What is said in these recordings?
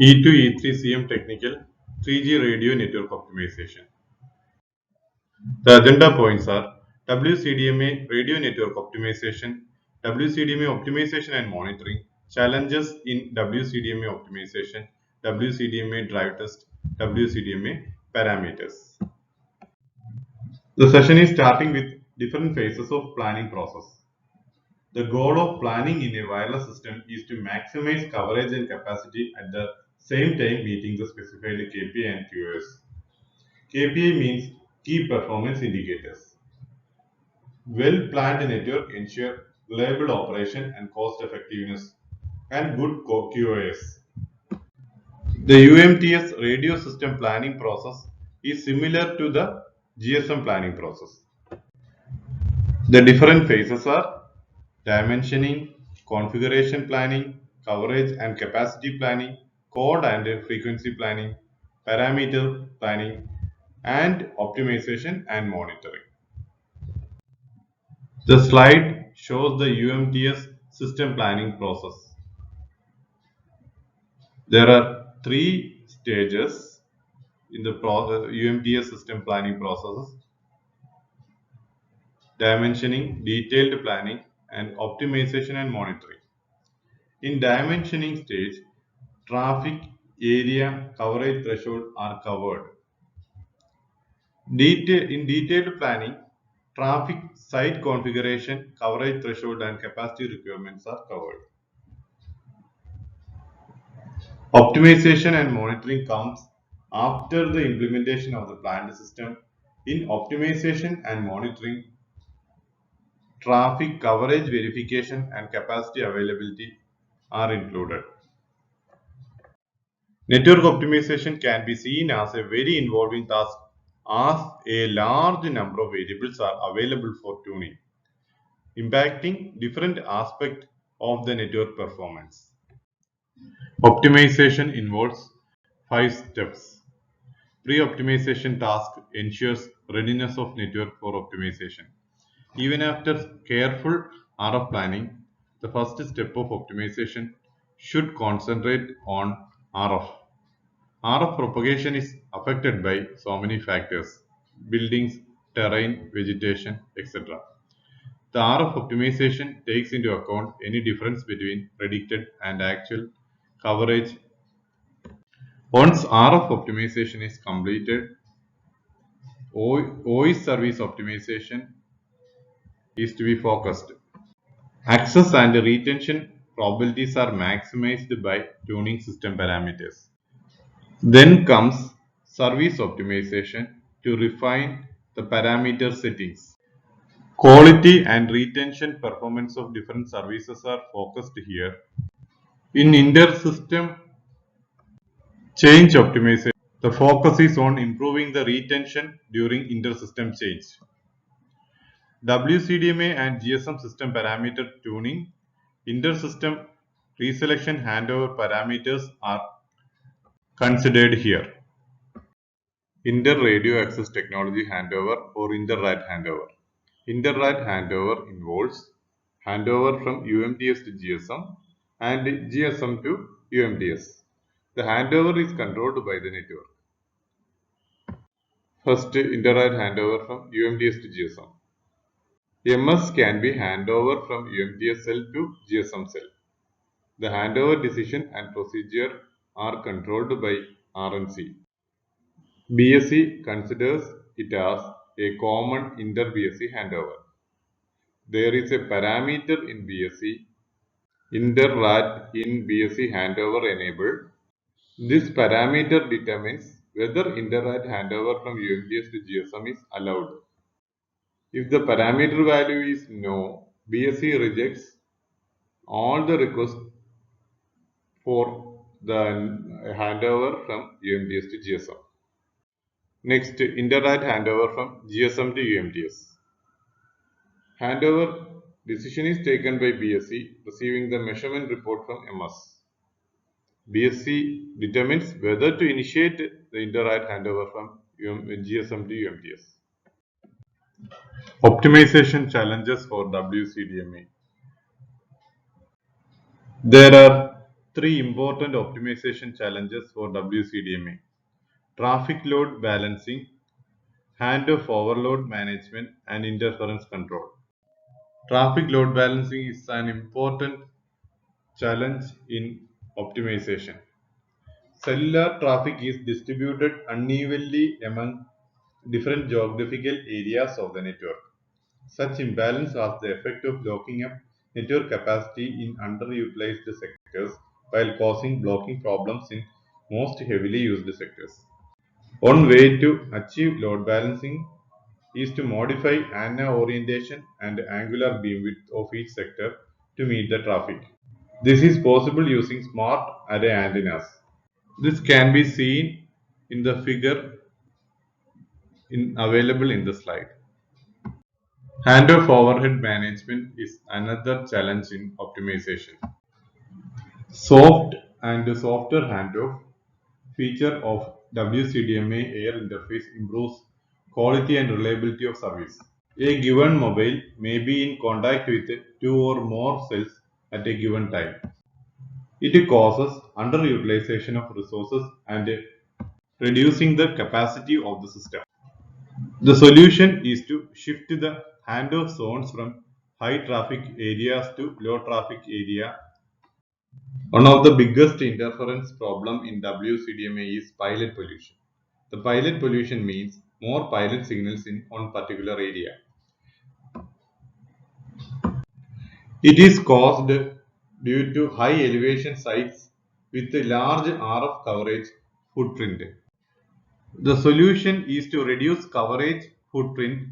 E2 E3 CM Technical 3G Radio Network Optimization. The agenda points are WCDMA Radio Network Optimization, WCDMA Optimization and Monitoring, Challenges in WCDMA Optimization, WCDMA Drive Test, WCDMA Parameters. The session is starting with different phases of planning process. The goal of planning in a wireless system is to maximize coverage and capacity at the same time meeting the specified KPI and QoS. KPI means key performance indicators. Well-planned network ensure reliable operation and cost effectiveness and good QoS. The UMTS radio system planning process is similar to the GSM planning process. The different phases are dimensioning, configuration planning, coverage and capacity planning, code and frequency planning, parameter planning, and optimization and monitoring. The slide shows the UMTS system planning process. There are three stages in the UMTS system planning processes: dimensioning, detailed planning, and optimization and monitoring. In dimensioning stage, traffic, area, coverage threshold are covered. In detailed planning, traffic, site configuration, coverage threshold and capacity requirements are covered. Optimization and monitoring comes after the implementation of the planned system. In optimization and monitoring, traffic coverage verification and capacity availability are included. Network optimization can be seen as a very involving task as a large number of variables are available for tuning, impacting different aspects of the network performance. Optimization involves 5 steps. Pre-optimization task ensures readiness of network for optimization. Even after careful RF planning, the first step of optimization should concentrate on RF. RF propagation is affected by so many factors: buildings, terrain, vegetation, etc. The RF optimization takes into account any difference between predicted and actual coverage. Once RF optimization is completed, voice service optimization is to be focused. Access and retention probabilities are maximized by tuning system parameters. Then comes service optimization to refine the parameter settings. Quality and retention performance of different services are focused here. In inter-system change optimization, the focus is on improving the retention during inter-system change. WCDMA and GSM system parameter tuning, inter-system reselection handover parameters are considered here. Inter-radio access technology handover or inter-RAT handover. Inter-RAT handover involves handover from UMTS to GSM and GSM to UMTS. The handover is controlled by the network. First, inter-RAT handover from UMTS to GSM. MS can be handover from UMTS cell to GSM cell. The handover decision and procedure are controlled by RNC. BSC considers it as a common inter-BSC handover. There is a parameter in BSC, inter-RAT in BSC handover enabled. This parameter determines whether inter-RAT handover from UMTS to GSM is allowed. If the parameter value is no, BSC rejects all the requests for the handover from UMTS to GSM. Next, inter-RAT handover from GSM to UMTS. Handover decision is taken by BSC, receiving the measurement report from MS. BSC determines whether to initiate the inter-RAT handover from GSM to UMTS. Optimization challenges for WCDMA. There are three important optimization challenges for WCDMA: traffic load balancing, handoff overload management, and interference control. Traffic load balancing is an important challenge in optimization. Cellular traffic is distributed unevenly among different geographical areas of the network. Such imbalance has the effect of locking up network capacity in underutilized sectors while causing blocking problems in most heavily used sectors. One way to achieve load balancing is to modify antenna orientation and angular beamwidth of each sector to meet the traffic. This is possible using smart array antennas. This can be seen in the figure available in the slide. Handoff overhead management is another challenge in optimization. Soft and softer handoff feature of WCDMA air interface improves quality and reliability of service. A given mobile may be in contact with two or more cells at a given time. It causes underutilization of resources and reducing the capacity of the system. The solution is to shift the handoff zones from high traffic areas to low traffic area. One of the biggest interference problem in WCDMA is pilot pollution. The pilot pollution means more pilot signals in one particular area. It is caused due to high elevation sites with a large RF coverage footprint. The solution is to reduce coverage footprint.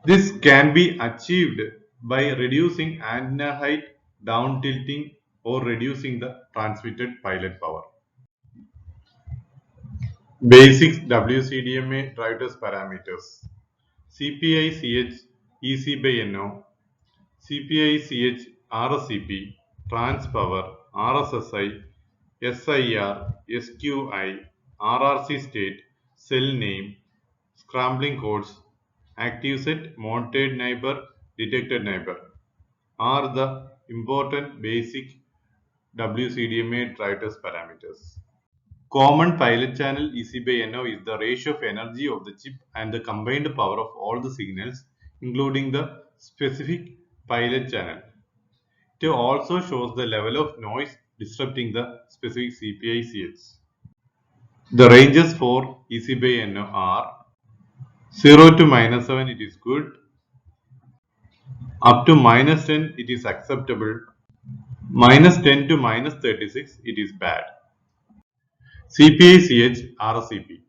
This can be achieved by reducing antenna height, down tilting, or reducing the transmitted pilot power. Basic WCDMA drivers parameters: CPI-CH EC by NO, CPI-CH RSCP, trans power, RSSI, SIR, SQI, RRC state, cell name, scrambling codes, active set, mounted neighbor, detected neighbor are the important basic WCDMA drivers parameters. Common pilot channel EC by NO is the ratio of energy of the chip and the combined power of all the signals, including the specific pilot channel. It also shows the level of noise disrupting the specific CPI-CH. The ranges for EC by NO are 0 to -7 it is good, up to -10 it is acceptable, -10 to -36 it is bad. CPI-CH RCP.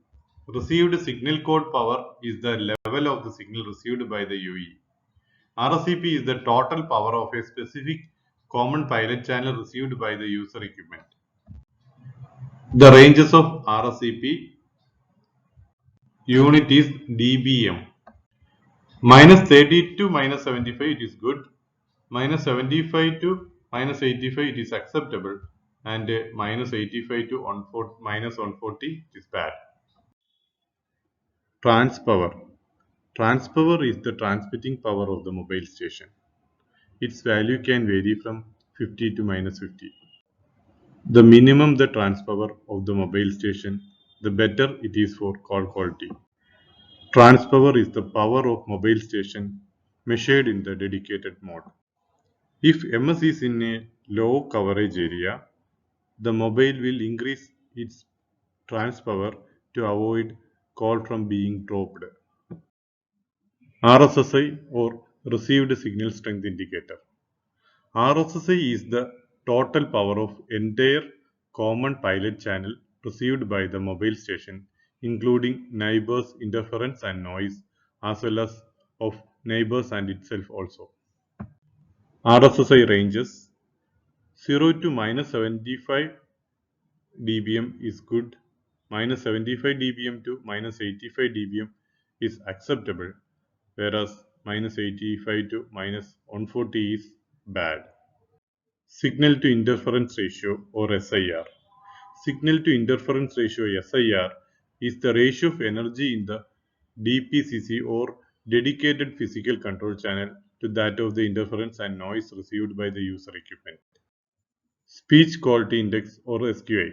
Received signal code power is the level of the signal received by the UE. RCP is the total power of a specific common pilot channel received by the user equipment. The ranges of RCP unit is dBm. -30 to -75 it is good, -75 to -85 it is acceptable, and -85 to -140 is bad. Transpower. Transpower is the transmitting power of the mobile station. Its value can vary from 50 to -50. The minimum the transpower of the mobile station, the better it is for call quality. Transpower is the power of mobile station measured in the dedicated mode. If MS is in a low coverage area, the mobile will increase its transpower to avoid call from being dropped. RSSI or Received Signal Strength Indicator. RSSI is the total power of entire common pilot channel received by the mobile station, including neighbors, interference and noise, as well as of neighbors and itself also. RSSI ranges 0 to -75 dBm is good, -75 dBm to -85 dBm is acceptable, whereas -85 to -140 is bad. Signal to interference ratio or SIR. Signal to interference ratio SIR is the ratio of energy in the DPCC or dedicated physical control channel to that of the interference and noise received by the user equipment. Speech Quality Index or SQI.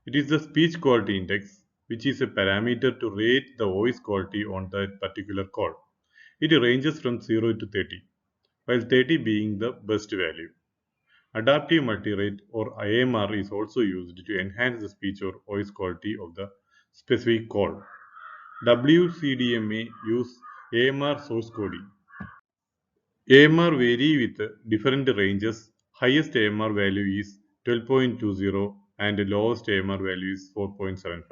It is the speech quality index, which is a parameter to rate the voice quality on that particular call. It ranges from 0 to 30, while 30 being the best value. Adaptive multirate or AMR is also used to enhance the speech or voice quality of the specific call. WCDMA use AMR source coding. AMR vary with different ranges. Highest AMR value is 12.20 and lowest AMR value is 4.75.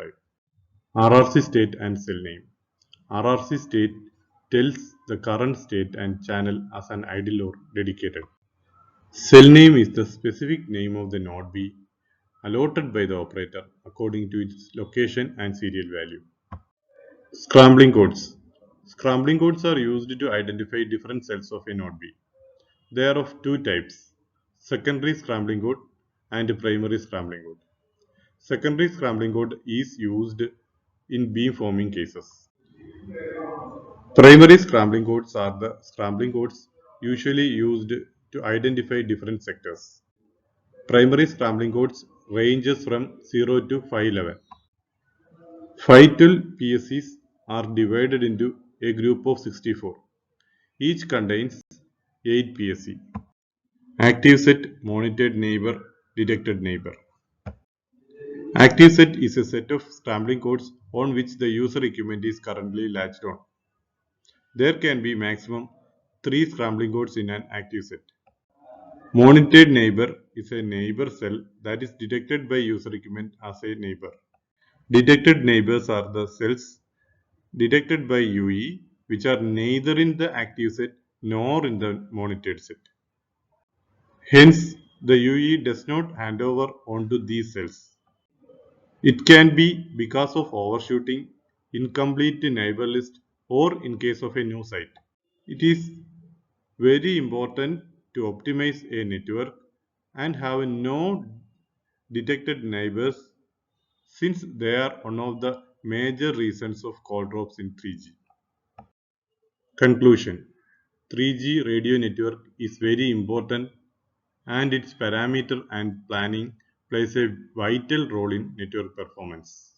RRC state and cell name. RRC state tells the current state and channel as an idle or dedicated. Cell name is the specific name of the node B allotted by the operator according to its location and serial value. Scrambling codes. Scrambling codes are used to identify different cells of a node B. They are of two types, secondary scrambling code and primary scrambling code. Secondary scrambling code is used in beam forming cases. Primary scrambling codes are the scrambling codes usually used to identify different sectors. Primary scrambling codes ranges from 0 to 511. 512 PSCs are divided into a group of 64. Each contains 8 PSC. Active set, monitored neighbor, detected neighbor. Active set is a set of scrambling codes on which the user equipment is currently latched on. There can be maximum 3 scrambling codes in an active set. Monitored neighbor is a neighbor cell that is detected by user equipment as a neighbor. Detected neighbors are the cells detected by UE which are neither in the active set nor in the monitored set. Hence, the UE does not hand over onto these cells. It can be because of overshooting, incomplete neighbor list, or in case of a new site. It is very important to optimize a network and have no detected neighbors since they are one of the major reasons of call drops in 3G. Conclusion: 3G radio network is very important and its parameter and planning plays a vital role in network performance.